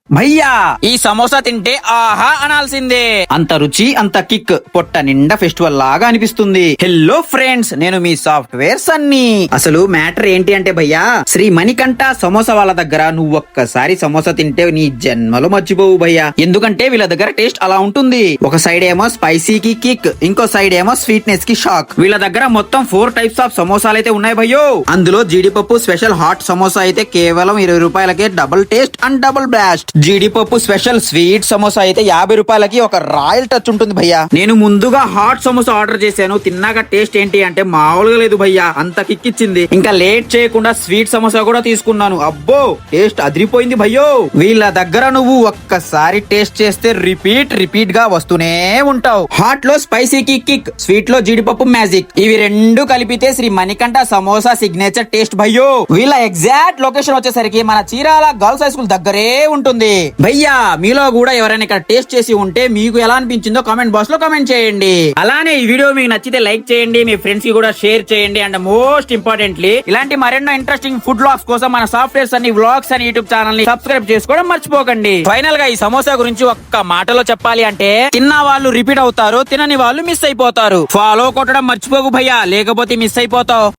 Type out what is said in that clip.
భయ్యా ఈ సమోసా తింటే ఆహా అనాల్సిందే. అంత రుచి అంత కిక్, పొట్ట నిండా ఫెస్టివల్ లాగా అనిపిస్తుంది. హలో ఫ్రెండ్స్, నేను మీ సాఫ్ట్వేర్ సన్నీ. అసలు మ్యాటర్ ఏంటి అంటే భయ్యా, శ్రీ మణికంఠ సమోసా వాళ్ళ దగ్గర నువ్వు ఒక్కసారి సమోసా తింటే నీ జన్మలో మర్చిపోవు భయ్యా. ఎందుకంటే వీళ్ళ దగ్గర టేస్ట్ అలా ఉంటుంది. ఒక సైడ్ ఏమో స్పైసీకి కిక్, ఇంకో సైడ్ ఏమో స్వీట్నెస్ కి షాక్. వీళ్ళ దగ్గర మొత్తం 4 టైప్స్ ఆఫ్ సమోసాలు అయితే ఉన్నాయి భయ్యో. అందులో జీడిపప్పు స్పెషల్ హాట్ సమోసా అయితే కేవలం 20 రూపాయలకే double taste and double blast. జీడిపప్పు స్పెషల్ స్వీట్ సమోసా అయితే 50 రూపాయలకి ఒక రాయల్ టచ్ ఉంటుంది భయ్యా. నేను ముందుగా హాట్ సమోసా ఆర్డర్ చేశాను. తిన్నాక టేస్ట్ ఏంటి అంటే మామూలుగా లేదు భయ్యా, అంత కిక్ ఇచ్చింది. ఇంకా లేట్ చేయకుండా స్వీట్ సమోసా కూడా తీసుకున్నాను. అబ్బో టేస్ట్ అదిరిపోయింది భయ్యో. వీళ్ళ దగ్గర నువ్వు ఒక్కసారి టేస్ట్ చేస్తే రిపీట్ గా వస్తూనే ఉంటావు. హాట్ లో స్పైసీకి కిక్, స్వీట్ లో జీడిపప్పు మ్యాజిక్, ఇవి రెండు కలిపితే శ్రీ మణికంఠ సమోసా సిగ్నేచర్ టేస్ట్ భయ్యో. వీళ్ళ ఎగ్జాక్ట్ లొకేషన్ వచ్చేసరికి మన చీరాల గర్ల్స్ హై స్కూల్ దగ్గరే ఉంటుంది భయ్యా. మీలో కూడా ఎవరైనా ఇక్కడ టేస్ట్ చేసి ఉంటే మీకు ఎలా అనిపించిందో కామెంట్ బాక్స్ లో కామెంట్ చేయండి. అలానే ఈ వీడియో మీకు నచ్చితే లైక్ చేయండి, మీ ఫ్రెండ్స్ కి కూడా షేర్ చేయండి. అండ్ మోస్ట్ ఇంపార్టెంట్లీ ఇలాంటి మరెన్నో ఇంట్రెస్టింగ్ ఫుడ్ వ్లాగ్స్ కోసం మన సాఫ్ట్వేర్స్ అని వ్లాగ్స్ అని యూట్యూబ్ ఛానల్ ని సబ్స్క్రైబ్ చేసుకోవడం మర్చిపోకండి. ఫైనల్ గా ఈ సమోసా గురించి ఒక్క మాటలో చెప్పాలి అంటే, తిన్న వాళ్ళు రిపీట్ అవుతారు, తినని వాళ్ళు మిస్ అయిపోతారు. ఫాలో కొట్టడం మర్చిపోకు భయ్యా, లేకపోతే మిస్ అయిపోతావు.